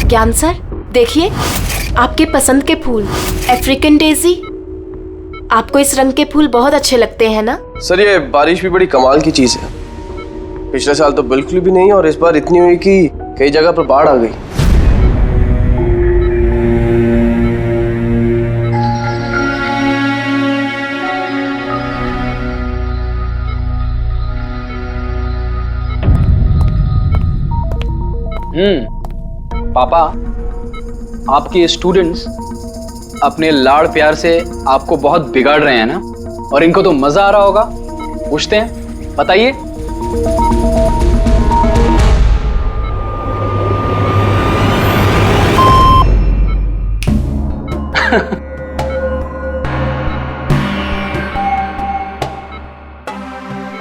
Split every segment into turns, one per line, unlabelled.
ज्ञान सर, देखिए आपके पसंद के फूल, अफ्रीकन डेजी। आपको इस रंग के फूल बहुत अच्छे लगते हैं ना?
सर ये बारिश भी बड़ी कमाल की चीज है। पिछले साल तो बिल्कुल भी नहीं और इस बार इतनी हुई कि कई जगह पर बाढ़ आ गई।
पापा, आपके स्टूडेंट्स अपने लाड़ प्यार से आपको बहुत बिगाड़ रहे हैं ना, और इनको तो मजा आ रहा होगा। पूछते हैं, बताइए।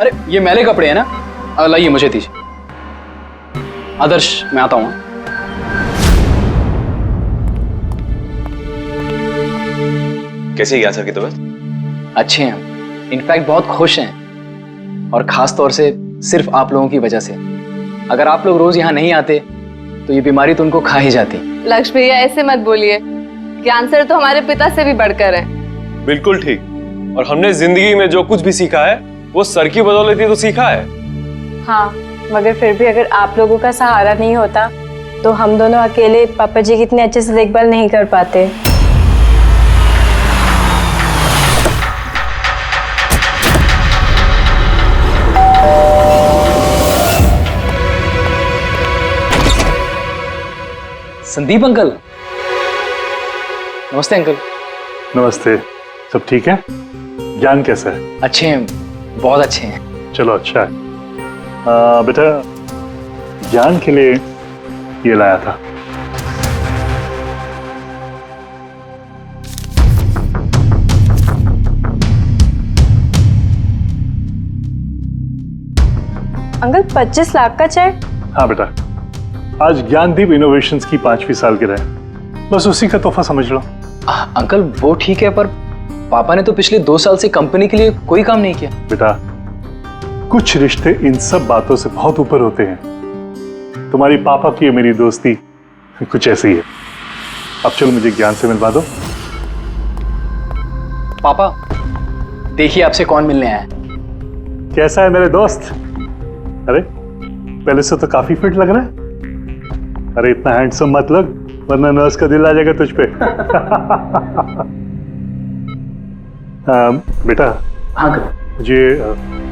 अरे ये मैले कपड़े हैं ना, लाइए मुझे दीजिए। आदर्श, मैं आता हूं।
कैसी है ज्ञान सर की तबीयत?
अच्छे हैं, इनफैक्ट बहुत खुश हैं, और खास तौर से सिर्फ आप लोगों की वजह से। अगर आप लोग रोज यहाँ नहीं आते तो ये बीमारी तो उनको खा ही जाती।
लक्ष्य भैया ऐसे मत बोलिए, ज्ञान सर तो हमारे पिता से भी बढ़कर हैं।
बिल्कुल ठीक। और हमने जिंदगी में जो कुछ भी सीखा है वो सर की बदौलत ही तो सीखा है।
हाँ, मगर फिर भी अगर आप लोगों का सहारा नहीं होता तो हम दोनों अकेले पापा जी की इतने अच्छे से देखभाल नहीं कर पाते।
संदीप अंकल। नमस्ते अंकल।
नमस्ते। सब ठीक है? ज्ञान कैसा है?
अच्छे हैं, बहुत अच्छे हैं।
चलो अच्छा है। बेटा, ज्ञान के लिए ये लाया था।
अंकल 25 लाख का चेक?
हाँ बेटा, आज ज्ञानदीप इनोवेशंस की 5वीं सालगिरह है, बस उसी का तोहफा समझ लो।
अंकल वो ठीक है, पर पापा ने तो पिछले 2 साल से कंपनी के लिए कोई काम नहीं किया।
बेटा, कुछ रिश्ते इन सब बातों से बहुत ऊपर होते हैं। तुम्हारी पापा की मेरी दोस्ती कुछ ऐसी है। अब चलो मुझे ज्ञान से मिलवा दो।
पापा देखिए आपसे कौन मिलने आया है।
कैसा है मेरे दोस्त? अरे पहले से तो काफी फिट लग रहा है। अरे इतना हैंडसम मत लग, वरना नर्स का दिल आ जाएगा तुझ पे। बेटा।
हाँ अंकल।
मुझे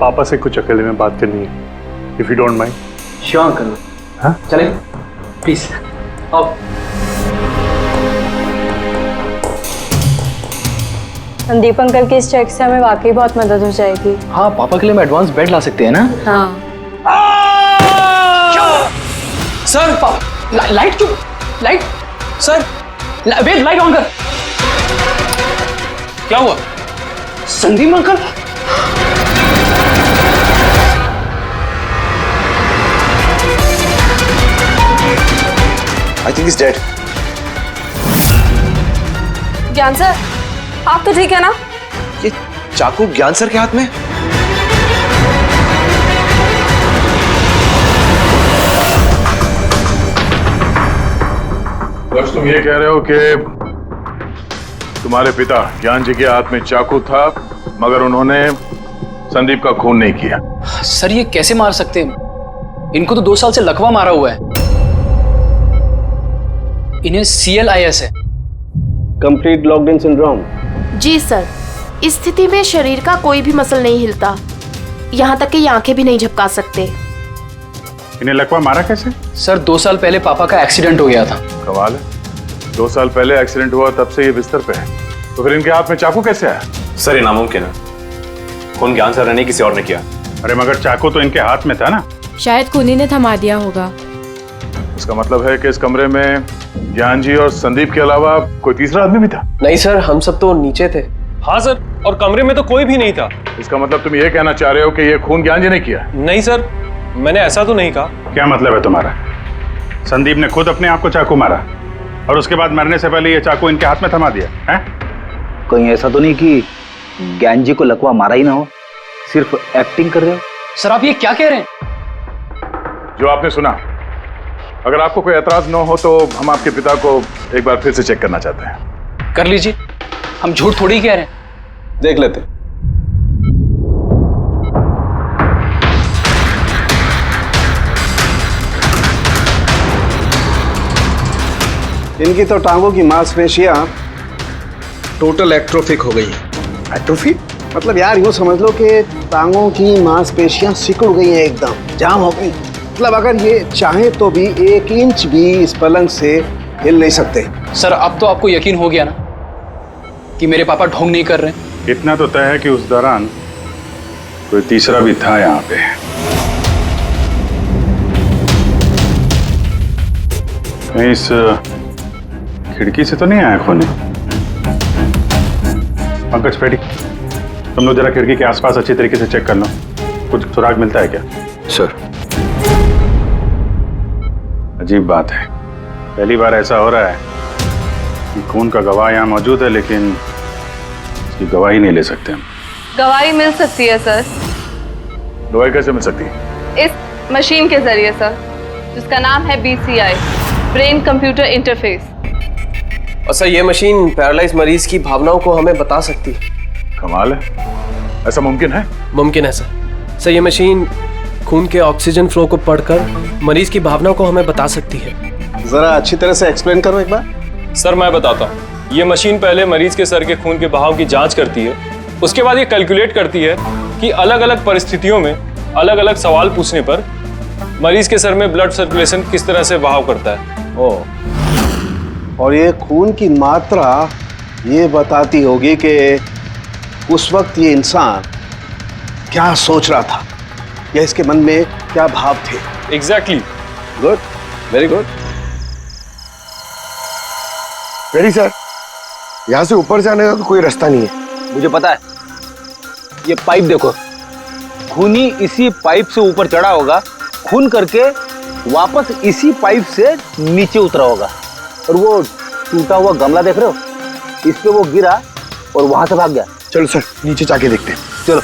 पापा से कुछ अकेले में बात करनी है, if you don't mind.
Sure uncle.
हाँ
चले प्लीज आओ।
संदीप अंकल के इस चेक से हमें वाकई बहुत मदद हो जाएगी।
हाँ, पापा के लिए हम एडवांस बेड ला सकते हैं ना?
हाँ।
सर लाइट क्यों? Light sir, wait, light on कर।
क्या हुआ?
Sandeep uncle.
I think is dead.
Gyan sir, आप तो ठीक है ना?
ये चाकू ज्ञान सर के हाथ में?
बस तुम ये कह रहे हो कि तुम्हारे पिता ज्ञान जी के हाथ में चाकू था, मगर उन्होंने संदीप का खून नहीं किया।
सर ये कैसे मार सकते हैं? इनको तो 2 साल से लकवा मारा हुआ है। इन्हें CLIS है,
कंप्लीट लॉक्ड इन सिंड्रोम।
जी सर, इस स्थिति में शरीर का कोई भी मसल नहीं हिलता, यहाँ तक कि आंखें भी नहीं झपका सकते।
इन्हें लकवा मारा कैसे?
सर 2 साल पहले पापा का एक्सीडेंट हो गया था।
कमाल है, 2 साल पहले एक्सीडेंट हुआ, तब से ये बिस्तर पे है, तो फिर इनके हाथ में चाकू कैसे आया?
सर ये नामुमकिन है, खून ज्ञान सर ने किसी और ने किया।
अरे मगर चाकू तो इनके हाथ में था ना?
शायद कुनी ने थमा दिया होगा।
इसका मतलब है कि इस कमरे में ज्ञान जी और संदीप के अलावा कोई तीसरा आदमी भी था?
नहीं सर, हम सब तो नीचे थे।
हाँ सर, और कमरे में तो कोई भी नहीं था।
इसका मतलब तुम ये कहना चाह रहे हो कि ये खून ज्ञान जी ने किया?
नहीं सर, मैंने ऐसा तो नहीं कहा।
क्या मतलब है तुम्हारा? संदीप ने खुद अपने आप को चाकू मारा और उसके बाद मरने से पहले ये चाकू इनके हाथ में थमा दिया है?
कहीं ऐसा तो नहीं कि ज्ञान जी को लकवा मारा ही ना हो, सिर्फ एक्टिंग कर रहे हो?
सर आप ये क्या कह रहे हैं?
जो आपने सुना अगर आपको कोई एतराज न हो तो हम आपके पिता को एक बार फिर से चेक करना चाहते हैं।
कर लीजिए, हम झूठ थोड़ी कह रहे हैं।
देख लेते हैं।
इनकी तो टांगों की मांसपेशियां टोटल एट्रोफिक हो गई हैं। एट्रोफिक मतलब यार यूँ समझ लो कि टांगों की मांसपेशियां सिकुड़ गई हैं, एकदम जाम हो गई। मतलब अगर ये चाहे तो भी 1 इंच भी इस पलंग से हिल नहीं सकते।
सर अब तो आपको यकीन हो गया ना कि मेरे पापा ढोंग नहीं कर रहे?
इतना तो तय है कि उस दौरान कोई तीसरा भी था यहाँ पे। कहीं इस खिड़की से तो नहीं आया खून? पंकज पेटी, तुम लोग जरा खिड़की के आसपास अच्छी तरीके से चेक कर लो, कुछ सुराग मिलता है क्या?
सर
अजीब बात है, पहली बार ऐसा हो रहा है कि खून का गवाह यहाँ मौजूद है लेकिन इसकी गवाही नहीं ले सकते हम।
गवाही मिल सकती है सर,
गवाही कैसे मिल सकती है?
इस मशीन के जरिए सर, जिसका नाम है BCI, ब्रेन कंप्यूटर इंटरफेस।
और सर ये मशीन पैरालाइज मरीज की भावनाओं को हमें बता सकती है।
कमाल है, ऐसा मुमकिन है?
मुमकिन है सर। सर ये मशीन खून के ऑक्सीजन फ्लो को पढ़कर मरीज की भावनाओं को हमें बता सकती है।
जरा अच्छी तरह से एक्सप्लेन करो एक बार।
सर मैं बताता हूँ। ये मशीन पहले मरीज के सर के खून के बहाव की जांच करती है, उसके बाद ये कैलकुलेट करती है कि अलग अलग परिस्थितियों में अलग अलग सवाल पूछने पर मरीज के सर में ब्लड सर्कुलेशन किस तरह से बहाव करता है।
और ये खून की मात्रा ये बताती होगी कि उस वक्त ये इंसान क्या सोच रहा था या इसके मन में क्या भाव थे।
Exactly.
Good, very good.
Ready sir, यहाँ से ऊपर जाने का तो कोई रास्ता नहीं है।
मुझे पता है, ये पाइप देखो, खूनी इसी पाइप से ऊपर चढ़ा होगा, खून करके वापस इसी पाइप से नीचे उतरा होगा। और वो टूटा हुआ गमला देख रहे हो, इस पे वो गिरा और वहां से भाग गया।
चलो सर नीचे जाके देखते हैं।
चलो।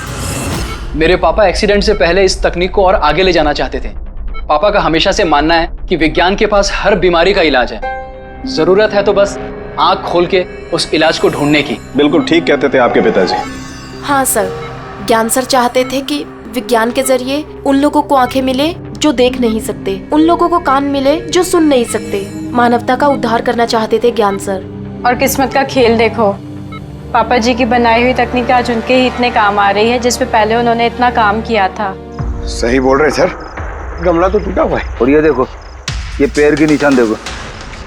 मेरे पापा एक्सीडेंट से पहले इस तकनीक को और आगे ले जाना चाहते थे। पापा का हमेशा से मानना है कि विज्ञान के पास हर बीमारी का इलाज है, जरूरत है तो बस आंख खोल के उस इलाज को ढूंढने की।
बिल्कुल ठीक कहते थे आपके पिताजी।
हाँ सर, ज्ञान सर चाहते थे कि विज्ञान के जरिए उन लोगों को आंखें मिले जो देख नहीं सकते, उन लोगों को कान मिले जो सुन नहीं सकते। मानवता का उद्धार करना चाहते थे ज्ञान सर।
और किस्मत का खेल देखो, पापा जी की बनाई हुई तकनीक आज उनके ही इतने काम आ रही है जिसपे पहले उन्होंने इतना काम किया था।
सही बोल रहे सर, गमला तो टूटा हुआ है।
और ये देखो, ये पैर के निशान देखो,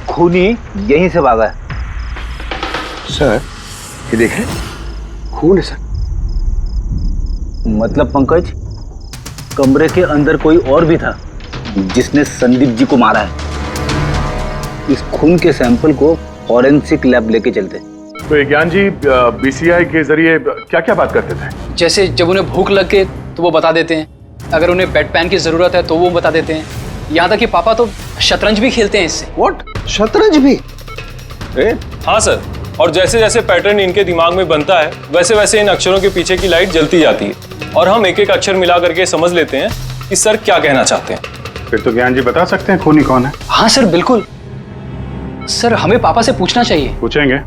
खूनी यहीं से भागा है।
सर ये देखें, खून है सर।
मतलब पंकज, कमरे के अंदर कोई और भी था जिसने संदीप जी को मारा है। इस खून के सैंपल को फॉरेंसिक लैब लेके चलते।
तो ज्ञान जी BCI के जरिए क्या क्या बात करते थे?
जैसे जब उन्हें भूख लग के तो वो बता देते हैं, अगर उन्हें बेड पैन की जरूरत है तो वो बता देते हैं। यहाँ तक कि पापा तो शतरंज भी खेलते हैं इससे।
व्हाट, शतरंज भी?
हाँ सर, और जैसे जैसे पैटर्न इनके दिमाग में बनता है वैसे वैसे इन अक्षरों के पीछे की लाइट जलती जाती है और हम एक एक अक्षर मिला करके समझ लेते हैं कि सर क्या कहना चाहते हैं।
फिर तो ज्ञान जी बता सकते हैं खूनी कौन है?
हाँ सर बिल्कुल। सर हमें पापा से पूछना चाहिए।
पूछेंगे,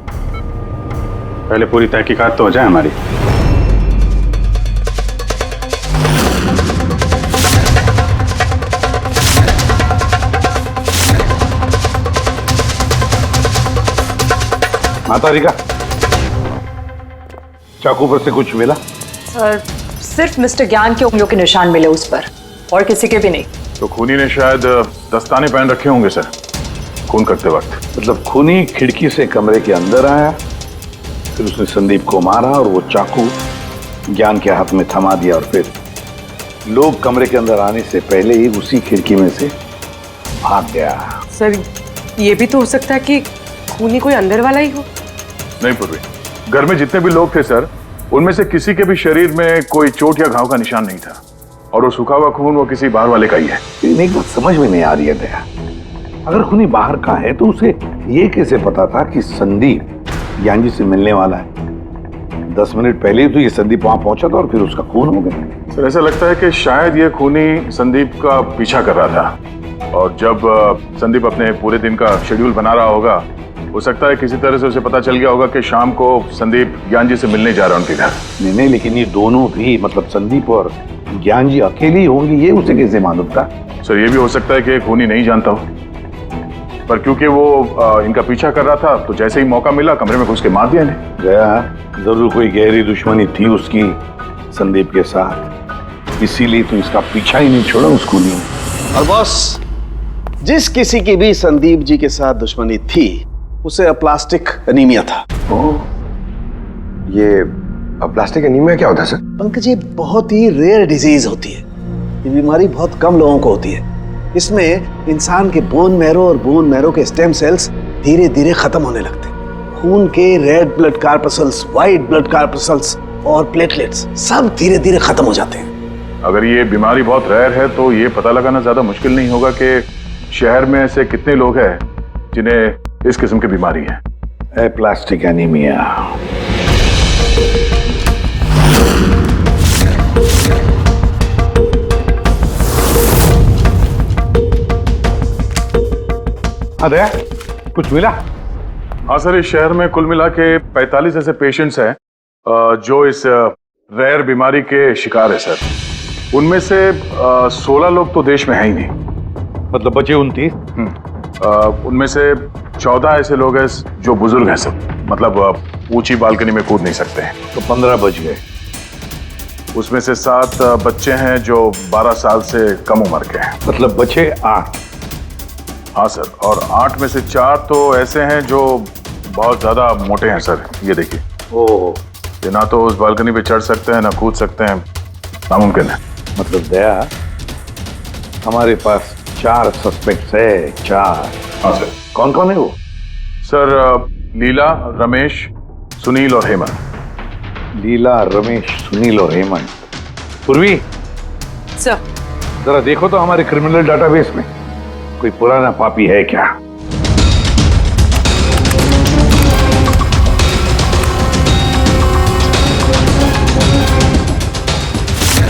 पहले पूरी तहकीकात तो हो जाए हमारी।
माता रिका, चाकू पर से कुछ मिला?
सर सिर्फ मिस्टर ज्ञान के उंगलियों के निशान मिले उस पर, और किसी के भी नहीं।
तो खूनी ने शायद दस्ताने पहन रखे होंगे सर खून करते वक्त।
मतलब खूनी खिड़की से कमरे के अंदर आया, फिर उसने संदीप को मारा और वो चाकू ज्ञान के हाथ में थमा दिया और फिर लोग कमरे के अंदर आने से पहले ही उसी खिड़की में से भाग गया।
सर ये भी तो हो सकता है कि खूनी कोई अंदर वाला ही हो।
नहीं पूर्वी, घर में जितने भी लोग थे सर, उनमें से किसी के भी शरीर में कोई चोट या घाव का निशान नहीं था, और वो सूखा हुआ खून वो किसी बाहर वाले का ही है।
लेकिन एक बात समझ में नहीं आ रही है दया, अगर खूनी बाहर का है तो उसे ये कैसे पता था कि संदीप ज्ञान जी से मिलने वाला है? 10 मिनट पहले ही तो ये संदीप वहां पहुंचा था और फिर उसका खून हो गया।
सर ऐसा लगता है कि शायद ये खूनी संदीप का पीछा कर रहा था और जब संदीप अपने पूरे दिन का शेड्यूल बना रहा होगा, हो सकता है किसी तरह से उसे पता चल गया होगा कि शाम को संदीप ज्ञान जी से मिलने जा रहा है उनके घर।
नहीं नहीं, लेकिन ये दोनों भी, मतलब संदीप और ज्ञान जी अकेले ही होंगे, ये उसे कैसे मालूम था?
सर ये भी हो सकता है कि खूनी नहीं जानता हो, पर क्योंकि वो इनका पीछा कर रहा था तो जैसे ही मौका मिला कमरे में घुस के मार दिया इन्हें।
गया, जरूर कोई गहरी दुश्मनी थी उसकी संदीप के साथ, इसीलिए तो इसका पीछा ही नहीं छोड़ा उस खूनी ने।
और बॉस, जिस किसी की भी संदीप जी के साथ दुश्मनी थी उसे अप्लास्टिक एनीमिया था।
ये प्लास्टिक एनीमिया क्या होता है सर?
पंकज, ये बहुत ही रेयर डिजीज होती है। ये बीमारी बहुत कम लोगों को होती है। इसमें इंसान के बोन मैरो और बोन मैरो के स्टेम सेल्स धीरे धीरे खत्म होने लगते हैं। खून के red blood corpuscles, white blood corpuscles और प्लेटलेट्स सब धीरे धीरे खत्म हो जाते हैं।
अगर ये बीमारी बहुत रेयर है तो ये पता लगाना ज्यादा मुश्किल नहीं होगा कि शहर में ऐसे कितने लोग हैं जिन्हें इस किस्म की बीमारी है।
Plastic anaemia.
दया, कुछ मिला? हाँ सर, इस शहर में कुल मिला के 45 ऐसे पेशेंट्स हैं जो इस रेयर बीमारी के शिकार है सर। उनमें से 16 लोग तो देश में है ही नहीं,
मतलब बचे 29।
उनमें से 14 ऐसे लोग हैं जो बुजुर्ग हैं सर, मतलब ऊंची बालकनी में कूद नहीं सकते हैं।
तो 15 बच गए।
उसमें से 7 बच्चे हैं जो 12 साल से कम उम्र के हैं।
मतलब बचे 8।
हाँ सर, और 8 में से 4 तो ऐसे हैं जो बहुत ज्यादा मोटे हैं सर। ये देखिए, ये ना तो उस बालकनी पे चढ़ सकते हैं ना कूद सकते हैं, नामुमकिन है।
मतलब दया, हमारे पास 4 सस्पेक्ट्स है। 4।
हाँ सर।
कौन कौन है वो?
सर लीला, रमेश, सुनील और हेमंत।
लीला, रमेश, सुनील और हेमंत। पूर्वी
सर,
जरा देखो तो हमारे क्रिमिनल डाटाबेस में कोई पुराना पापी है क्या?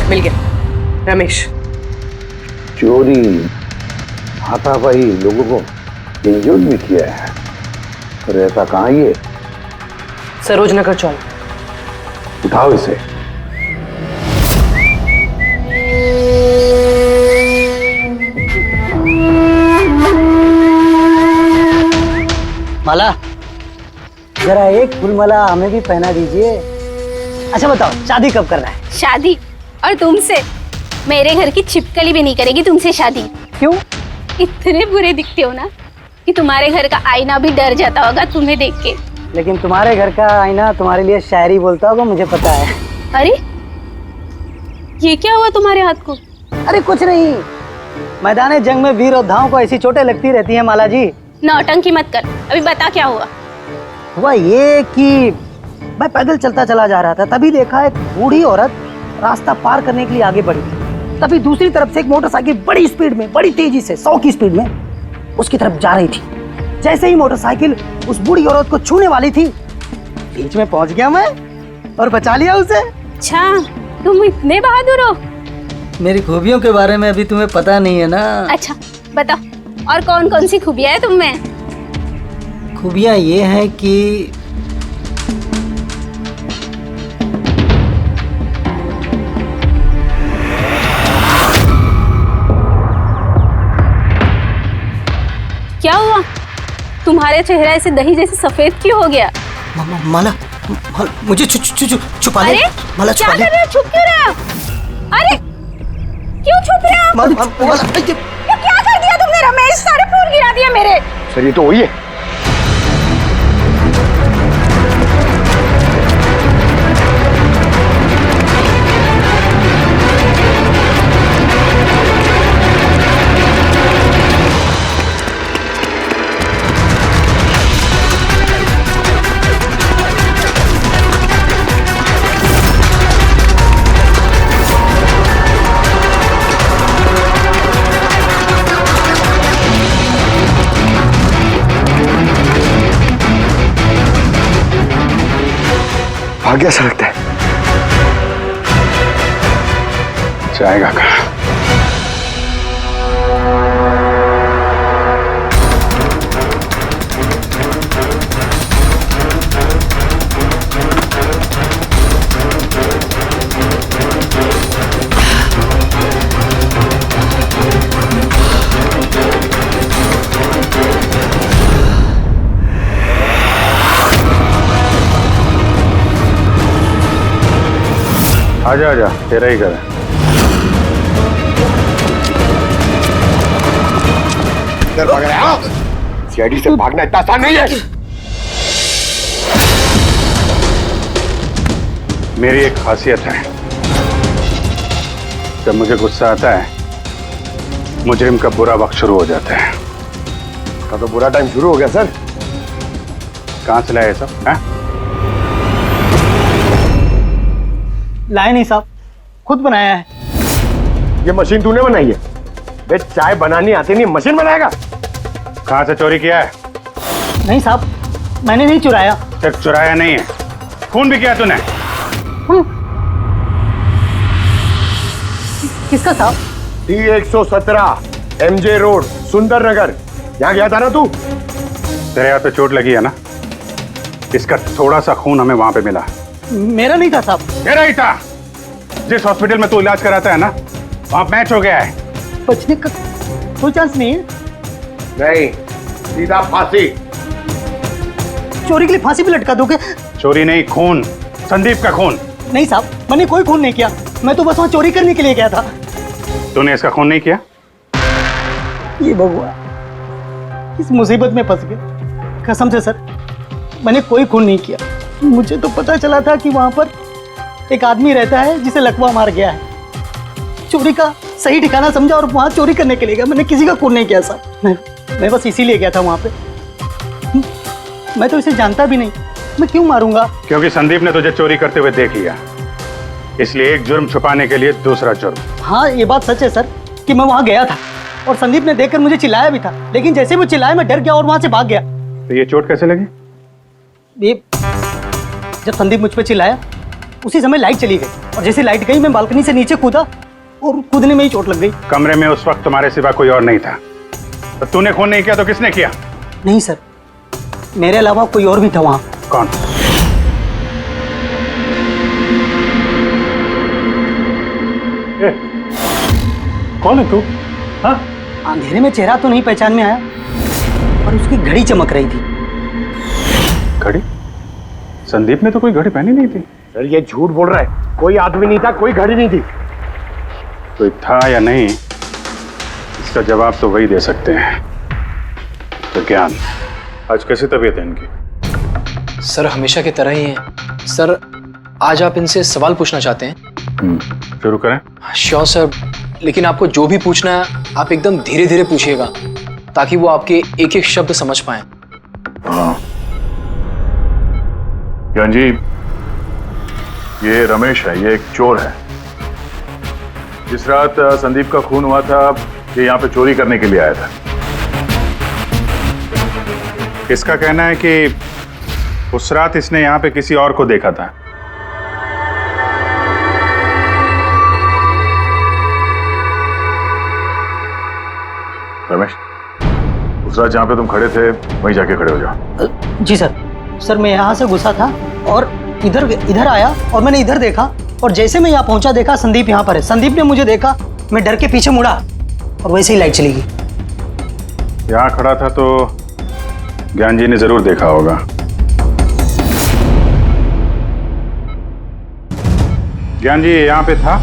मिल गया रमेश।
चोरी, हाथापाई, लोगों को इंजर्ड भी किया है। रहता कहाँ ये?
सरोजनगर चौक।
उठाओ इसे।
माला, जरा एक फूल माला हमें भी पहना दीजिए। अच्छा बताओ, शादी कब करना है?
शादी? और तुमसे? मेरे घर की छिपकली भी नहीं करेगी तुमसे शादी।
क्यों?
इतने बुरे दिखते हो ना कि तुम्हारे घर का आईना भी डर जाता होगा तुम्हें देख के।
लेकिन तुम्हारे घर का आईना तुम्हारे लिए शायरी बोलता होगा, मुझे पता है।
अरे ये क्या हुआ तुम्हारे हाथ को?
अरे कुछ नहीं, मैदान जंग में वीर योद्धाओं को ऐसी चोटें लगती रहती हैं माला जी।
नौटंकी मत कर, अभी बता क्या हुआ।
हुआ ये कि मैं पैदल चलता चला जा रहा था, तभी देखा एक बूढ़ी औरत रास्ता पार करने के लिए आगे बढ़ी। तभी दूसरी तरफ से एक मोटरसाइकिल बड़ी स्पीड में, बड़ी तेजी से 100 की स्पीड में उसकी तरफ जा रही थी। जैसे ही मोटरसाइकिल उस बूढ़ी औरत को छूने वाली थी, बीच में पहुंच गया मैं और बचा लिया उसे।
अच्छा, तुम इतने बहादुर हो।
मेरी खूबियों के बारे में अभी तुम्हें पता नहीं है ना।
अच्छा बताओ, और कौन कौन सी खूबियां है तुम में?
खूबियां ये हैं कि
क्या हुआ? तुम्हारे चेहरा ऐसे दही जैसे सफेद क्यों हो गया?
माला, मुझे छुपा ले।
अरे
माला,
क्या कर रहे हो? छुप क्यों रहे हो? अरे क्यों छुप रहे हो? ये क्या कर दिया तुमने रमेश? सारे फूल गिरा दिया मेरे।
सर ये तो वही है।
भाग गया सा लगता है। जाएगा कहाँ?
आजा आजा, तेरा ही घर है।
इधर भाग रहा है? सीआईडी से भागना इतना आसान नहीं है।
मेरी एक खासियत है, जब मुझे गुस्सा आता है मुजरिम का बुरा वक्त शुरू हो जाता है।
का तो बुरा टाइम शुरू हो गया सर।
कहाँ से लाया ये सब? हैं?
लाए नहीं साहब, खुद बनाया है।
ये मशीन तूने बनाई है? बे चाय बनानी आती नहीं, मशीन बनाएगा?
कहाँ से चोरी किया है?
नहीं साहब, मैंने नहीं चुराया।
सिर्फ चुराया नहीं है, खून भी किया तूने।
किसका साहब?
T117 MJ रोड, सुंदर नगर। यहाँ गया था ना तू?
तेरे हाथ पे चोट लगी है ना, इसका थोड़ा सा खून हमें वहां पे मिला।
मेरा नहीं था साहब।
तेरा ही था। जिस हॉस्पिटल में तू इलाज कराता है ना, वहां मैच हो गया है।
बचने का कोई चांस नहीं है?
नहीं, सीधा फांसी।
चोरी के लिए फांसी भी लटका दोगे?
चोरी नहीं, खून, संदीप का खून।
नहीं साहब, मैंने कोई खून नहीं किया, मैं तो बस वहां चोरी करने के लिए गया था।
तूने इसका खून नहीं किया?
ये भगवान, इस मुसीबत में फंस गए। कसम से सर, मैंने कोई खून नहीं किया। मुझे तो पता चला था कि वहां पर एक आदमी रहता है जिसे लकवा मार गया है। चोरी का सही ठिकाना समझा और वहां चोरी करने के लिए गया। मैंने किसी का खून नहीं किया साहब, मैं बस इसीलिए गया था वहां पे। मैं तो इसे जानता भी नहीं, मैं क्यों मारूंगा?
क्योंकि संदीप ने तुझे चोरी करते हुए देख लिया, इसलिए एक जुर्म छुपाने के लिए दूसरा जुर्म।
हाँ, ये बात सच है सर कि मैं वहां गया था और संदीप ने देखकर मुझे चिल्लाया भी था, लेकिन जैसे वो चिल्लाया मैं डर गया और वहां से भाग गया।
तो ये चोट कैसे लगी?
ये जब संदीप मुझ पर चिल्लाया उसी समय लाइट चली गई और जैसे लाइट गई मैं बालकनी से नीचे कूदा और कूदने में ही चोट लग गई।
कमरे में उस वक्त तुम्हारे सिवा कोई और नहीं था, तो तूने खून नहीं किया तो किसने किया?
नहीं सर, मेरे अलावा कोई और भी था वहां।
कौन? कौन है तू? हाँ?
अंधेरे में चेहरा तो नहीं पहचान में आया, पर उसकी घड़ी चमक रही थी।
घड़ी? संदीप ने तो कोई घड़ी पहनी नहीं थी।
सर ये झूठ बोल रहा है, कोई आदमी नहीं था, कोई घड़ी नहीं थी।
कोई था या नहीं, इसका जवाब तो वही दे सकते हैं। तो ज्ञान, आज कैसी तबीयत है इनकी?
सर हमेशा की तरह ही है। सर आज आप इनसे सवाल पूछना चाहते हैं?
शुरू करें।
श्योर सर, लेकिन आपको जो भी पूछना है आप एकदम धीरे धीरे पूछिएगा ताकि वो आपके एक एक शब्द समझ पाए।
हाँ ज्ञान जी, ये रमेश है, ये एक चोर है। जिस रात संदीप का खून हुआ था ये यहाँ पे चोरी करने के लिए आया था। इसका कहना है कि उस रात इसने यहाँ पे किसी और को देखा था। रमेश, उस रात जहाँ पे तुम खड़े थे वहीं जाके खड़े हो जाओ।
जी सर। सर मैं यहाँ से घुसा था और इधर आया और मैंने इधर देखा और जैसे मैं यहाँ पहुंचा देखा संदीप यहाँ पर है। संदीप ने मुझे देखा, मैं डर के पीछे मुड़ा और वैसे ही लाइट चली गई।
यहाँ खड़ा था तो ज्ञान जी ने जरूर देखा होगा। ज्ञान जी यहाँ पे था?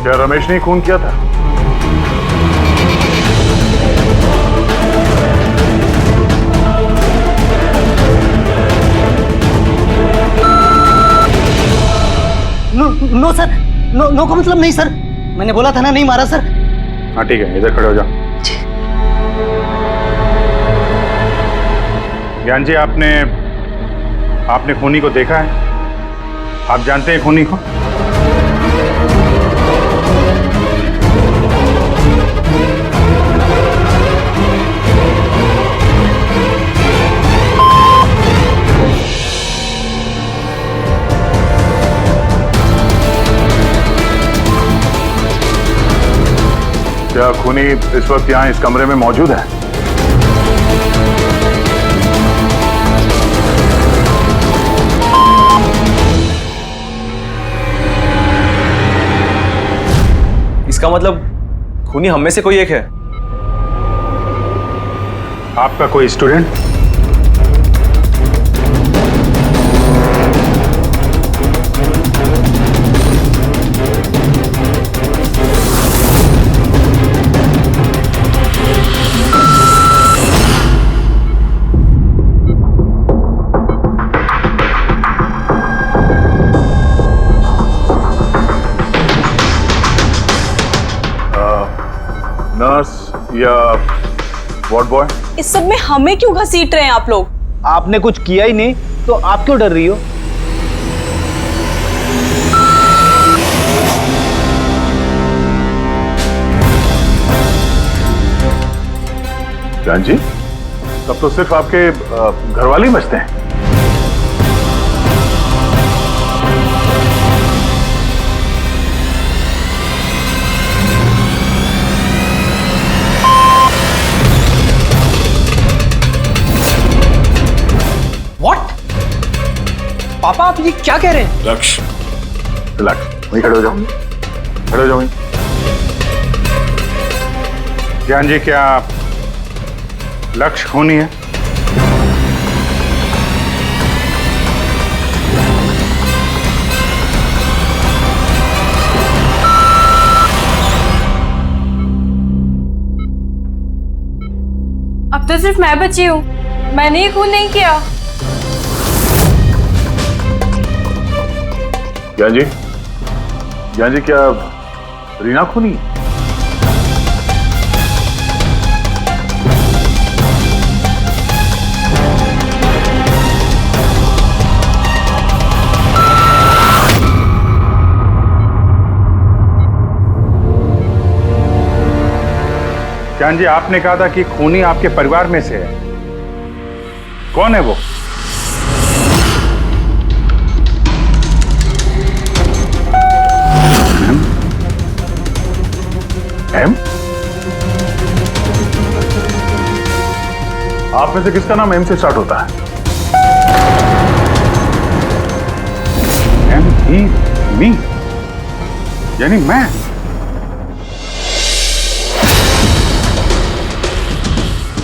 क्या रमेश ने खून किया था?
नो सर, नो का मतलब नहीं सर, मैंने बोला था ना नहीं मारा सर।
हाँ ठीक है, इधर खड़े हो जाओ। ज्ञान जी, आपने खूनी को देखा है? आप जानते हैं खूनी को? खूनी इस वक्त यहाँ इस कमरे में मौजूद है?
इसका मतलब खूनी हम में से कोई एक है।
आपका कोई स्टूडेंट? नर्स या वार्ड बॉय?
इस सब में हमें क्यों घसीट रहे हैं आप लोग?
आपने कुछ किया ही नहीं तो आप क्यों डर रही हो?
ज्ञान जी, तब तो सिर्फ आपके घर वाले ही बचते हैं।
पापा आप ये क्या कह रहे हैं?
लक्ष्य, रिलैक्स, वहीं खड़े हो जाओ, खड़े हो जाओ वहीं। ज्ञान जी, क्या लक्ष्य खूनी है?
अब तो सिर्फ मैं बची हूँ, मैंने ही खून नहीं किया।
ज्ञान जी, क्या रीना खूनी? ज्ञान जी, आपने कहा था कि खूनी आपके परिवार में से है। कौन है वो? एम? आप में से किसका नाम एम से स्टार्ट होता है? एम ही मी, यानी मैं।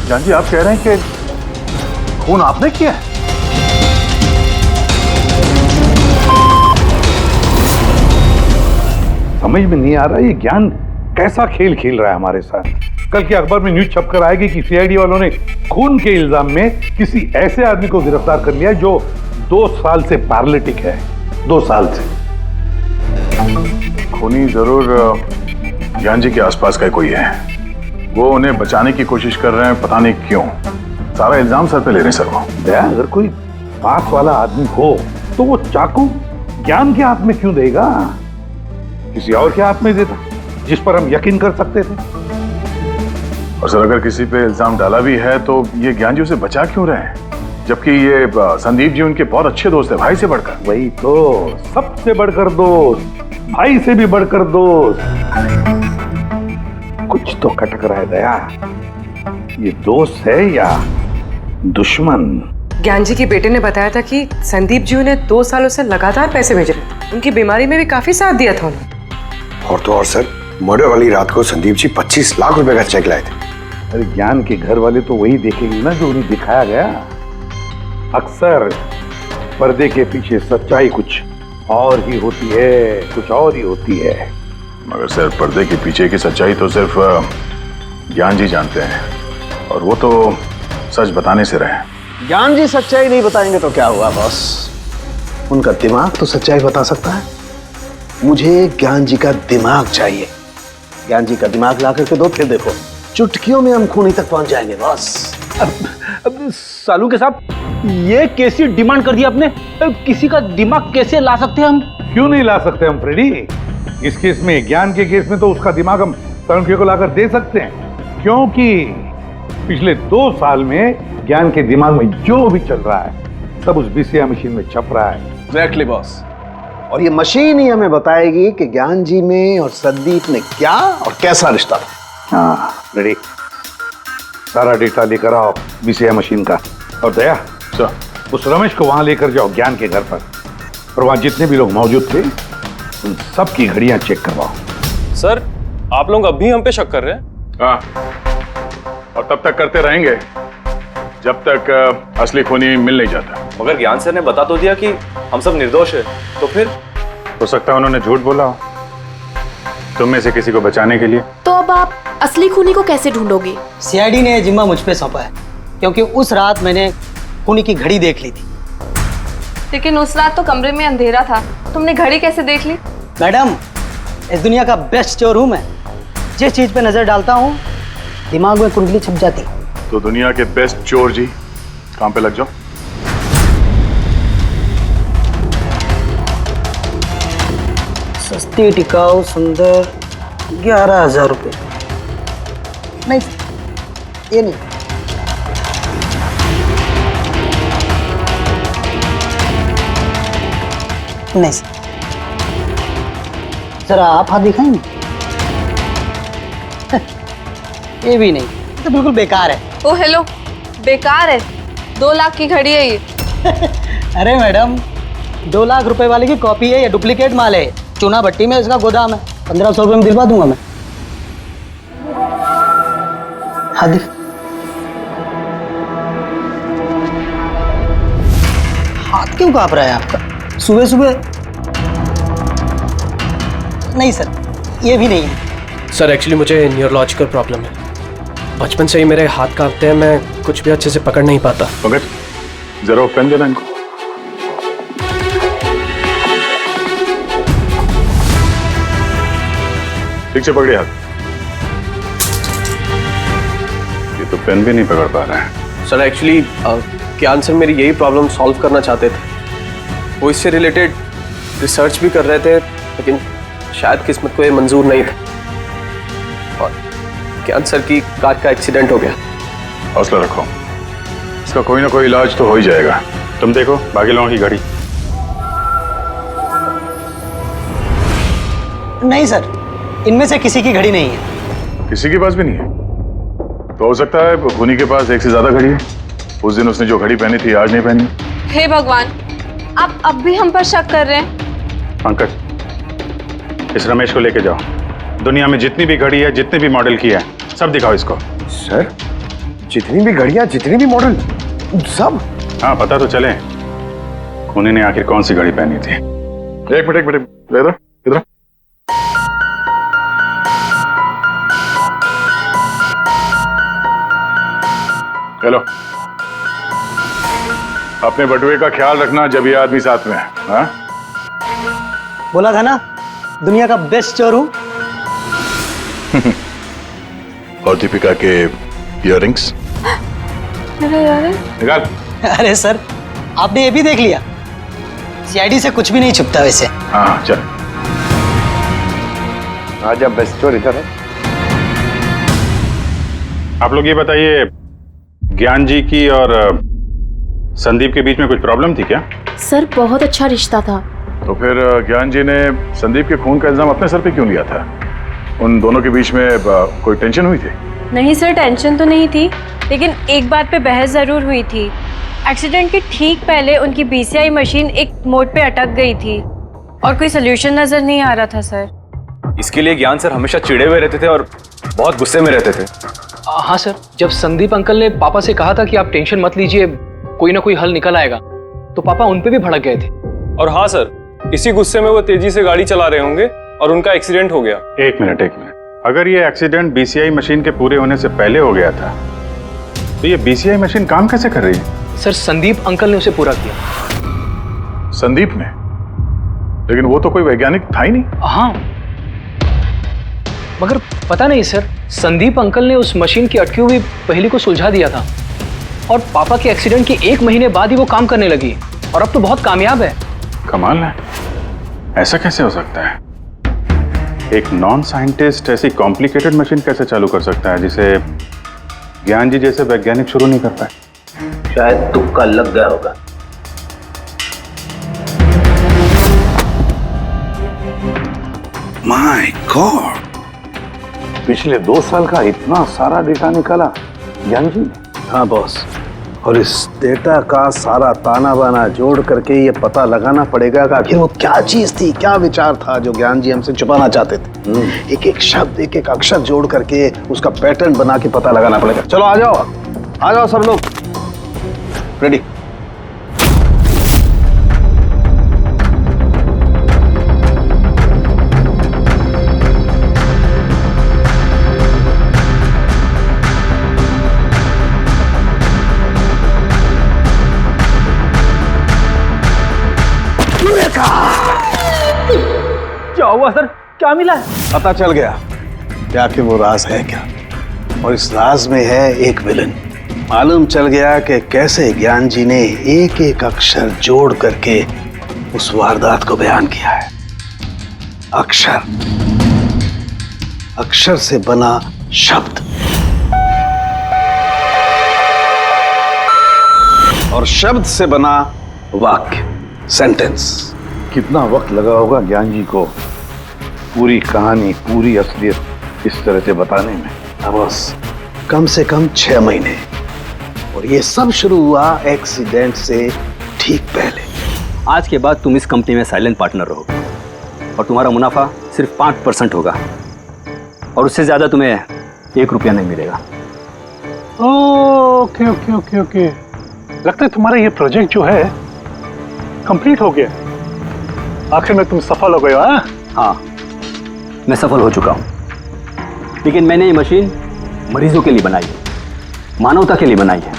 जान जी, आप कह रहे हैं कि खून आपने किया है? समझ में नहीं आ रहा ये ज्ञान कैसा खेल खेल रहा है हमारे साथ। कल के अखबार में न्यूज छपकर आएगी कि सीआईडी वालों ने खून के इल्जाम में किसी ऐसे आदमी को गिरफ्तार कर लिया जो 2 साल से पैरालिटिक है। 2 साल से। खूनी जरूर ज्ञान जी के आसपास का कोई है। वो उन्हें बचाने की कोशिश कर रहे हैं, पता नहीं क्यों। सारा इल्जाम सर पे ले रहे हैं सर वो। दया, अगर कोई पास वाला आदमी हो तो वो चाकू ज्ञान के हाथ में क्यों देगा? किसी और के हाथ में देता जिस पर हम यकीन कर सकते थे। और सर, अगर किसी पे इल्जाम डाला भी है तो ये ज्ञान जी उसे बचा क्यों रहे हैं? जबकि ये संदीप जी उनके बहुत अच्छे दोस्त है, भाई से बढ़कर। वही तो, सबसे बढ़कर दोस्त, भाई से भी बढ़कर दोस्त। कुछ तो खटक रहा है दया। ये दोस्त है या दुश्मन?
ज्ञान जी के बेटे ने बताया था कि संदीप जी उन्हें 2 सालों से लगातार पैसे भेज रहे थे। उनकी बीमारी में भी काफी साथ दिया था उन्होंने।
और तो और सर, मर्डर वाली रात को संदीप जी 25 लाख रुपए का चेक लाए थे।
अरे ज्ञान के घर वाले तो वही देखेंगे ना जो उन्हें दिखाया गया। अक्सर पर्दे के पीछे सच्चाई कुछ और ही होती है, कुछ और ही होती है। मगर सर, पर्दे के पीछे की सच्चाई तो सिर्फ ज्ञान जी जानते हैं, और वो तो सच बताने से रहे।
ज्ञान जी सच्चाई नहीं बताएंगे तो क्या हुआ बॉस? उनका दिमाग तो सच्चाई बता सकता है। मुझे ज्ञान जी का दिमाग चाहिए। ज्ञान जी का दिमाग ला करके दो, फिर देखो चुटकियों में हम खूनी तक पहुंच जाएंगे बॉस।
अब सालू के साहब, ये कैसी डिमांड कर दी आपने? अब किसी का दिमाग कैसे ला सकते हैं हम?
क्यों नहीं ला सकते हम फ्रेडी? इस केस में, ज्ञान के केस में तो उसका दिमाग हम तरुण को लाकर दे सकते हैं, क्योंकि पिछले 2 साल में ज्ञान के दिमाग में जो भी चल रहा है सब उस बीसीआर मशीन में छप रहा है।
Exactly boss. और ये मशीन ही हमें बताएगी कि ज्ञान जी में और संदीप में क्या और कैसा रिश्ता था।
हाँ रेडी, सारा डेटा लेकर आओ बीसीआई मशीन का। और दया सर, उस रमेश को वहां लेकर जाओ ज्ञान के घर पर, और वहां जितने भी लोग मौजूद थे उन सब की घड़ियां चेक करवाओ।
सर, आप लोग अब भी हम पे शक कर रहे हैं?
हाँ, और तब तक करते रहेंगे जब तक असली खूनी मिल नहीं जाता।
मगर ज्ञान सर ने बता तो दिया कि हम सब निर्दोष है, तो फिर?
हो सकता है उन्होंने झूठ बोला हो तुम में से किसी को बचाने के लिए।
तो अब आप असली खूनी को कैसे ढूंढोगे?
सीआईडी ने जिम्मा मुझ पे सौंपा है, क्योंकि उस रात मैंने खूनी की घड़ी देख ली थी।
लेकिन उस रात तो कमरे में अंधेरा था, तुमने घड़ी कैसे देख ली?
मैडम, इस दुनिया का बेस्ट चोर हूं मैं। जिस चीज पे नजर डालता हूं दिमाग में कुंडली छप जाती।
तो दुनिया के बेस्ट चोर जी काम पे लग जाओ।
सस्ती टिकाऊ सुंदर 11,000 रुपये। नहीं ये नहीं, नहीं सर, जरा आप हाथ दिखाएंगे? ये भी नहीं, ये तो बिल्कुल बेकार है।
ओ हेलो, बेकार है? 2 लाख की घड़ी है ये।
अरे मैडम, 2 लाख रुपए वाले की कॉपी है, ये डुप्लीकेट माल है। चूना भट्टी में इसका गोदाम है, 1500 रुपये में दिलवा दूंगा मैं। हाथ दिख, हाथ क्यों कांप रहा है आपका सुबह सुबह? नहीं सर, ये भी नहीं है।
सर एक्चुअली मुझे न्यूरोलॉजिकल प्रॉब्लम है, बचपन से ही मेरे हाथ कांपते हैं, मैं कुछ भी अच्छे से पकड़ नहीं पाता।
पकड़, जरा पेन देना इनको। ठीक से पकड़िए हाथ। ये तो पेन भी नहीं पकड़ पा रहा है।
सर एक्चुअली ज्ञान सर मेरी यही प्रॉब्लम सॉल्व करना चाहते थे। वो इससे रिलेटेड रिसर्च भी कर रहे थे, लेकिन शायद किस्मत को ये मंजूर नहीं था, और ज्ञान सर की कार का एक्सीडेंट हो गया।
हौसला रखो, इसका कोई ना कोई इलाज तो हो ही जाएगा। तुम देखो बाकी लोगों की घड़ी।
नहीं सर, इनमें से किसी की घड़ी नहीं है।
किसी के पास भी नहीं है? तो हो सकता है खूनी के पास एक से ज्यादा घड़ी है। उस दिन उसने जो घड़ी पहनी थी आज नहीं पहनी।
हे भगवान, आप अब भी हम पर शक कर रहे हैं?
पंकज, इस रमेश को लेके जाओ, दुनिया में जितनी भी घड़ी है, जितने भी मॉडल की है, सब दिखाओ इसको।
सर, जितनी भी घड़ियां, जितनी भी मॉडल, सब?
हाँ, पता तो चले खूनी ने आखिर कौन सी घड़ी पहनी थी। एक मिनट इधर इधर। हेलो, अपने बटुए का ख्याल रखना जब ये आदमी साथ में है। हाँ?
बोला था ना, दुनिया का बेस्ट चोर हूं।
और दीपिका के इयररिंग्स निकाल।
अरे सर, आपने ये भी देख लिया? सीआईडी से कुछ भी नहीं छुपता वैसे।
हाँ चल,
आज अब बेस्ट चोर इधर है।
आप लोग ये बताइए, ज्ञान जी की और संदीप के बीच में कुछ प्रॉब्लम थी क्या?
सर बहुत अच्छा रिश्ता था।
तो फिर ज्ञान जी ने संदीप के खून का इल्जाम अपने सर पे क्यों लिया था? उन दोनों के बीच में कोई टेंशन हुई थी?
नहीं सर, टेंशन तो नहीं थी, लेकिन एक बात पे बहस जरूर हुई थी। एक्सीडेंट के ठीक पहले उनकी बीसीआई मशीन एक मोड़ पे अटक गई थी और कोई सोल्यूशन नजर नहीं आ रहा था सर।
इसके लिए ज्ञान सर हमेशा चिढ़े हुए रहते थे और बहुत गुस्से में रहते थे।
हाँ सर, जब संदीप अंकल ने पापा से कहा था कि आप टेंशन मत लीजिए, कोई ना कोई हल निकल आएगा, तो पापा उन पे भी भड़क गए थे।
और हाँ सर, इसी गुस्से में वो तेजी से गाड़ी चला रहे होंगे और उनका एक्सीडेंट हो गया।
एक मिनट, अगर ये एक्सीडेंट बीसीआई मशीन के पूरे होने से पहले हो गया था, तो ये बीसीआई मशीन काम कैसे कर रही है?
सर, संदीप अंकल ने उसे पूरा किया।
संदीप ने? लेकिन वो तो कोई वैज्ञानिक था ही नहीं।
हाँ, मगर पता नहीं सर, संदीप अंकल ने उस मशीन की अटकी हुई पहेली को सुलझा दिया था और पापा के एक्सीडेंट के 1 महीने बाद ही वो काम करने लगी और अब तो बहुत कामयाब है।
कमाल है, ऐसा कैसे हो सकता है? एक नॉन साइंटिस्ट ऐसी कॉम्प्लिकेटेड मशीन कैसे चालू कर सकता है जिसे ज्ञान जी जैसे वैज्ञानिक शुरू नहीं कर पाए?
शायद तुक्का लग गया होगा।
माय गॉड, पिछले 2 साल का इतना सारा डेटा निकाला ज्ञान जी।
हाँ बॉस, और इस डेटा का सारा ताना बाना जोड़ करके ये पता लगाना पड़ेगा कि आखिर वो क्या चीज थी, क्या विचार था जो ज्ञान जी हमसे छुपाना चाहते थे। एक एक शब्द, एक एक अक्षर जोड़ करके उसका पैटर्न बना के पता लगाना पड़ेगा। चलो आ जाओ सब लोग, रेडी।
क्या हुआ सर, क्या मिला?
पता चल गया कि आखिर वो राज है क्या, और इस राज में है एक विलन। मालूम चल गया कि कैसे ज्ञान जी ने एक एक अक्षर जोड़ करके उस वारदात को बयान किया है। अक्षर से बना शब्द, और शब्द से बना वाक्य, सेंटेंस।
कितना वक्त लगा होगा ज्ञान जी को पूरी कहानी, पूरी असलियत इस तरह से बताने में?
बस कम से कम 6 महीने, और ये सब शुरू हुआ एक्सीडेंट से ठीक पहले।
आज के बाद तुम इस कंपनी में साइलेंट पार्टनर रहोगे और तुम्हारा मुनाफा सिर्फ 5% होगा, और उससे ज्यादा तुम्हें 1 रुपया नहीं मिलेगा।
ओके ओके ओके ओके, लगता है तुम्हारा ये प्रोजेक्ट जो है कंप्लीट हो गया। आखिर में तुम सफल हो गए हो।
हाँ, मैं सफल हो चुका हूं, लेकिन मैंने ये मशीन मरीजों के लिए बनाई है, मानवता के लिए बनाई है,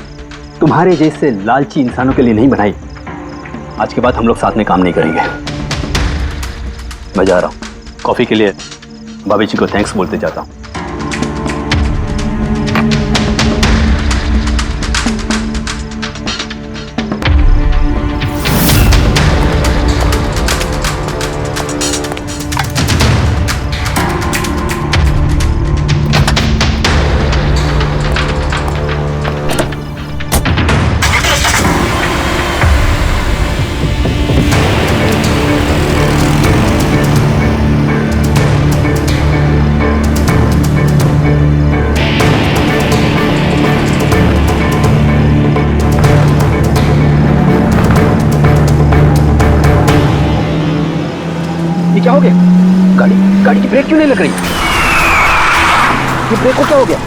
तुम्हारे जैसे लालची इंसानों के लिए नहीं बनाई। आज के बाद हम लोग साथ में काम नहीं करेंगे। मैं जा रहा हूं, कॉफी के लिए भाभी जी को थैंक्स बोलते जाता हूं। क्या हो गया? गाड़ी की ब्रेक क्यों नहीं लग रही? ये ब्रेक को क्या हो गया?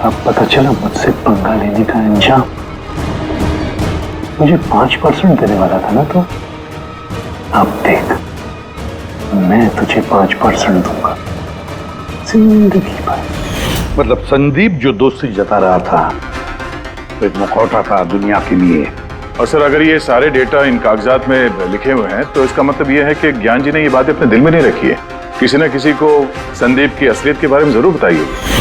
अब पता चला मुझसे पंगा लेने का अंजाम। मुझे 5% देने वाला था ना तो, अब देख मैं तुझे 5% दूंगा जिंदगी भर। मतलब संदीप जो दोस्ती जता रहा था तो एक मुखौटा था दुनिया के लिए।
और सर अगर ये सारे डेटा इन कागजात में लिखे हुए हैं तो इसका मतलब ये है कि ज्ञान जी ने ये बातें अपने दिल में नहीं रखी है। किसी न किसी को संदीप की असलियत के बारे में जरूर बताई होगी।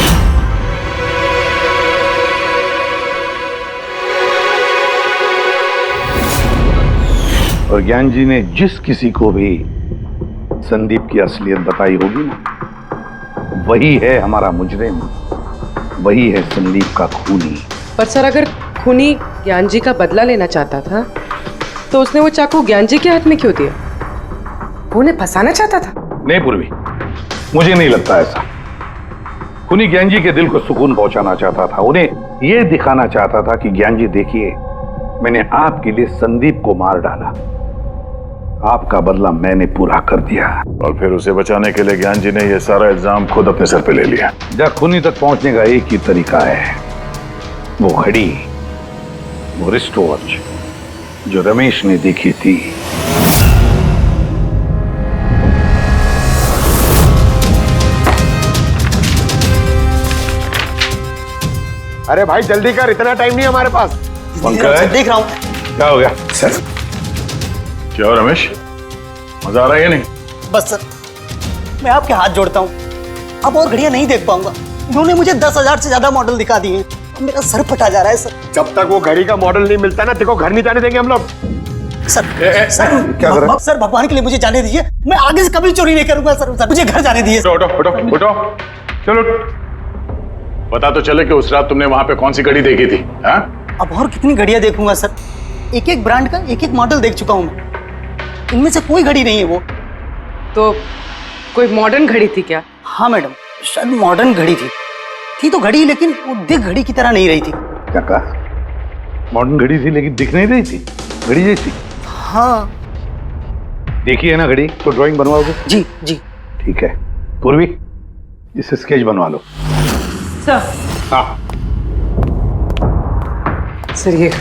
और ज्ञान जी ने जिस किसी को भी संदीप की असलियत बताई होगी ना, वही है हमारा मुजरिम, वही है संदीप का खूनी।
पर सर अगर खूनी ज्ञान जी का बदला लेना चाहता था तो उसने वो चाकू ज्ञान जी के हाथ में क्यों दिया? वो उन्हें फंसाना चाहता था?
नहीं पूर्वी, मुझे नहीं लगता ऐसा। खूनी ज्ञान जी के दिल को सुकून पहुंचाना चाहता था, उन्हें यह दिखाना चाहता था कि ज्ञान जी देखिए, मैंने आपके लिए संदीप को मार डाला, आपका बदला मैंने पूरा कर दिया।
और फिर उसे बचाने के लिए ज्ञान जी ने यह सारा इल्जाम खुद अपने सर पे ले लिया।
जब खूनी तक पहुंचने का एक ही तरीका है, वो घड़ी, वो रिस्ट वॉच जो रमेश ने देखी थी।
अरे भाई जल्दी कर, इतना टाइम नहीं हमारे पास।
देख रहा हूं। क्या हो गया सर?
क्या रमेश, मजा आ रहा है या नहीं?
बस सर, मैं आपके हाथ जोड़ता हूँ, अब और घड़ियां नहीं देख पाऊंगा। इन्होंने मुझे 10,000 से ज्यादा मॉडल दिखा दिए हैं, मेरा सर फटा जा रहा है सर।
जब तक वो घड़ी का मॉडल नहीं मिलता ना, देखो घर नहीं जाने देंगे हम लोग।
सर
क्या कर रहे हैं?
सर भगवान के लिए मुझे जाने दीजिए, मैं आगे से कभी चोरी नहीं करूंगा सर, मुझे घर जाने दीजिए।
उठो उठो उठो उठो, चलो पता तो चले कि उस रात तुमने वहां पे कौन सी घड़ी देखी थी? हाँ?
अब और कितनी घड़ियां देखूंगा सर, एक एक ब्रांड का एक एक मॉडल देख चुका हूं मैं, इनमें से कोई घड़ी नहीं है वो।
तो कोई मॉडर्न घड़ी थी क्या?
हाँ मैडम, शायद मॉडर्न घड़ी थी तो घड़ी, लेकिन वो दिख घड़ी की तरह नहीं रही थी।
क्या कहा? मॉडर्न घड़ी थी लेकिन दिख नहीं रही थी, घड़ी जैसी?
हाँ।
देखी है ना घड़ी, तो ड्राइंग बनवाओगे?
जी जी।
ठीक है पूर्वी, इसे स्केच बनवा लो।
सर।
हाँ
सर ये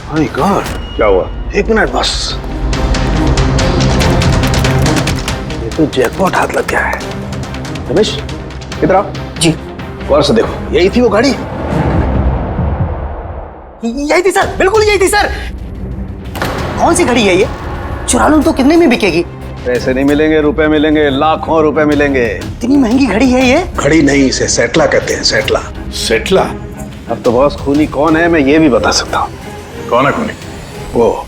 माय गॉड,
क्या हुआ?
एक मिनट बस, ये तो जैकपॉट हाथ लग गया है। रमेश इधर आओ।
जी।
गौर से देखो, यही थी वो घड़ी?
यही थी सर, बिल्कुल यही थी सर। कौन सी घड़ी है ये? चुरा लूं तो कितने में बिकेगी?
पैसे नहीं मिलेंगे, रुपए मिलेंगे, लाखों रुपए मिलेंगे।
इतनी महंगी घड़ी है ये?
घड़ी नहीं, इसे सेटला कहते हैं, सेटला।
सेटला?
अब तो बॉस खूनी कौन है मैं ये भी बता सकता हूँ।
कौन है खूनी?
वो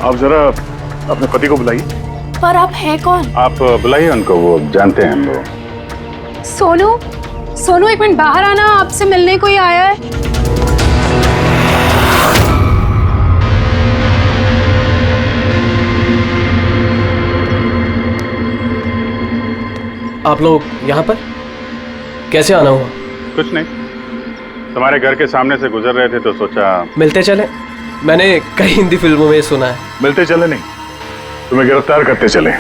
आप जरा अपने पति को बुलाइए।
पर आप हैं कौन?
आप बुलाइए उनको, वो जानते हैं वो।
सोनू एक मिनट बाहर आना, आपसे मिलने कोई आया है।
आप लोग यहाँ पर कैसे आना हुआ?
कुछ नहीं, तुम्हारे घर के सामने से गुजर रहे थे तो सोचा
मिलते चले। मैंने कई हिंदी फिल्मों में सुना है।
मिलते चले नहीं, तुम्हें गिरफ्तार करते चले।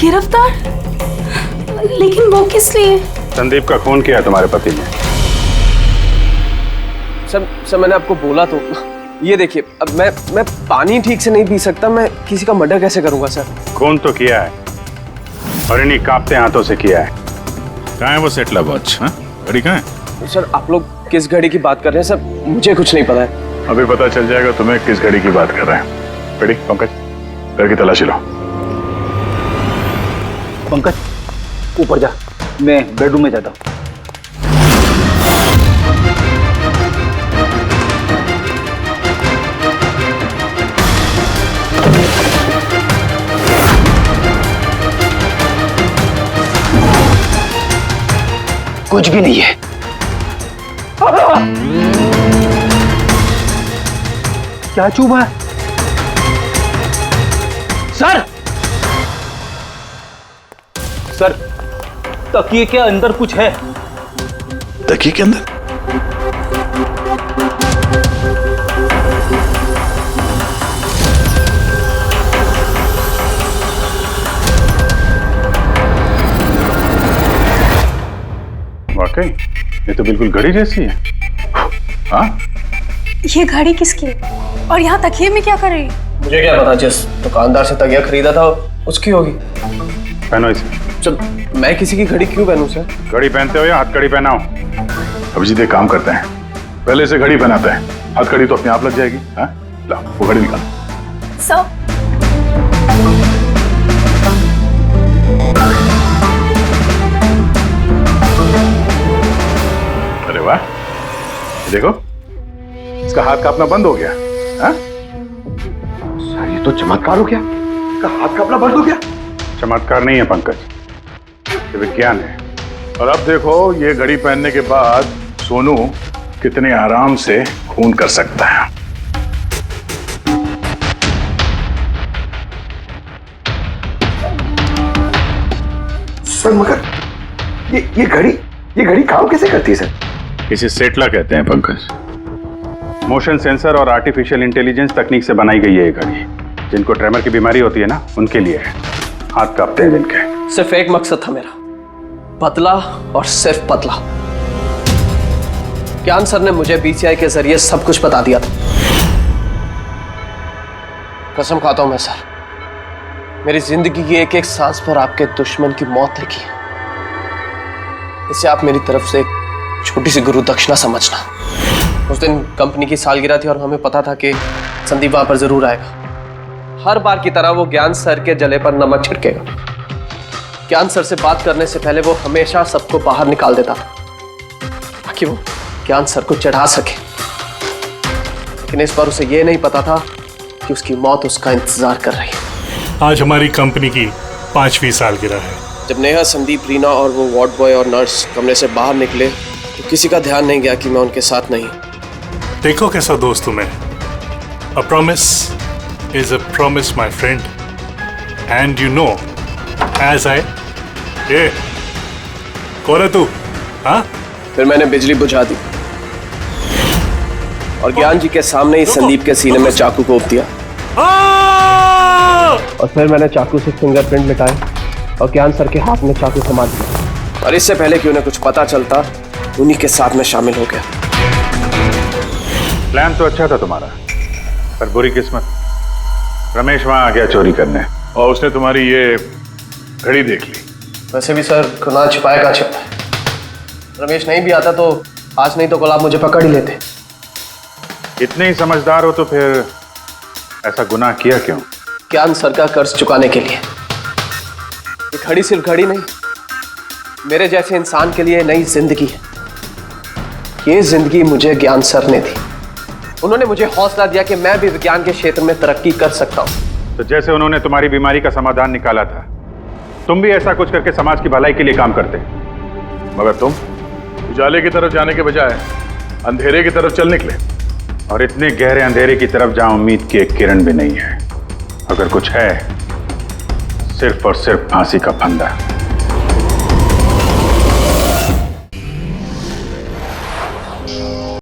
गिरफ्तार? लेकिन वो किस लिए?
संदीप का खून किया तुम्हारे पति ने।
सर मैंने आपको बोला तो, ये देखिए, अब मैं पानी ठीक से नहीं पी सकता, मैं किसी का मर्डर कैसे करूंगा सर?
खून तो किया है और इन्हीं कांपते हाथों से किया है। कहाँ है वो सेटला वॉच? घड़ी कहाँ है?
सर आप लोग किस घड़ी की बात कर रहे हैं सर? मुझे कुछ नहीं पता है।
अभी पता चल जाएगा तुम्हें किस घड़ी की बात कर रहे हैं। रेडी पंकज, घर की तलाशी लो।
पंकज ऊपर जा, मैं बेडरूम में जाता हूँ। कुछ भी नहीं है। क्या चूमा है? सर तकिए के अंदर कुछ है।
तकिए के अंदर? वाकई ये तो बिल्कुल घड़ी जैसी है। हाँ,
ये घड़ी किसकी है? और यहाँ तकिए में क्या कर रही है?
मुझे क्या पता, जिस दुकानदार से तकिया खरीदा था उसकी होगी।
पहनो इसे।
चल, मैं किसी की घड़ी क्यों पहनूं सर?
घड़ी पहनते हो या हथकड़ी पहनाओ? अभिजीत एक काम करते हैं, पहले से घड़ी पहनाते हैं, हथकड़ी तो अपने आप लग जाएगी। हाँ, ला वो घड़ी निकाल।
सर
अरे वाह, देखो इसका हाथ कांपना बंद हो गया। हाँ?
सर ये तो चमत्कार हो गया, इसका हाथ कांपना बंद हो गया।
चमत्कार नहीं है पंकज, ये विज्ञान है। और अब देखो ये घड़ी पहनने के बाद सोनू कितने आराम से खून कर सकता है।
सर मगर ये घड़ी काम कैसे करती है सर?
इसे सेटला कहते हैं पंकज। मोशन सेंसर और आर्टिफिशियल इंटेलिजेंस तकनीक से बनाई गई है ये घड़ी। जिनको ट्रेमर की बीमारी होती है ना, उनके लिए है। हाथ कांपते हैं जिनके।
सिर्फ एक मकसद था मेरा, पतला और सिर्फ पतला। ज्ञान सर ने मुझे बीसीआई के जरिए सब कुछ बता दिया था। कसम खाता हूं मैं सर, मेरी जिंदगी की एक एक सांस पर आपके दुश्मन की मौत लिखी है। इसे आप मेरी तरफ से एक छोटी सी गुरु दक्षिणा समझना। उस दिन कंपनी की सालगिरह थी और हमें पता था कि संदीप वहां पर जरूर आएगा। हर बार की तरह वो ज्ञान सर के जले पर नमक छिड़केगा। ज्ञान सर से बात करने से पहले वो हमेशा सबको बाहर निकाल देता था ताकि वो ज्ञान सर को चढ़ा सके। लेकिन इस बार उसे ये नहीं पता था कि उसकी मौत उसका इंतजार कर रही है।
आज हमारी कंपनी की 5वीं सालगिरह है।
जब नेहा, संदीप, रीना और वो वार्ड बॉय और नर्स कमरे से बाहर निकले तो किसी का ध्यान नहीं गया कि मैं उनके साथ नहीं।
देखो कैसा दोस्त हूं मैं। A promise is a promise, my friend. And you know, as I... ये कौन है तू? हाँ?
फिर मैंने बिजली बुझा दी और ज्ञान जी के सामने ही संदीप के सीने में चाकू घोंप दिया। और फिर मैंने चाकू से फिंगरप्रिंट मिटाए और ज्ञान सर के हाथ में चाकू थमा दिया। और इससे पहले कि उन्हें कुछ पता चलता, उन्हीं के साथ में शामिल हो गया।
प्लान तो अच्छा था तुम्हारा, पर बुरी किस्मत, रमेश वहां आ गया चोरी करने और उसने तुम्हारी ये घड़ी देख ली।
वैसे भी सर, गुनाह छिपाए का छिपता है। रमेश नहीं भी आता तो आज नहीं तो कल आप मुझे पकड़ ही लेते।
इतने ही समझदार हो तो फिर ऐसा गुनाह किया क्यों?
ज्ञान सर का कर्ज चुकाने के लिए। ये घड़ी सिर्फ घड़ी नहीं, मेरे जैसे इंसान के लिए नई जिंदगी है। ये जिंदगी मुझे ज्ञान सर ने दी। उन्होंने मुझे हौसला दिया कि मैं भी विज्ञान के क्षेत्र में तरक्की कर सकता हूं।
तो जैसे उन्होंने तुम्हारी बीमारी का समाधान निकाला था, तुम भी ऐसा कुछ करके समाज की भलाई के लिए काम करते। मगर तुम उजाले की तरफ जाने के बजाय अंधेरे की तरफ चल निकले, और इतने गहरे अंधेरे की तरफ जहां उम्मीद की एक किरण भी नहीं है। अगर कुछ है, सिर्फ और सिर्फ फांसी का फंदा।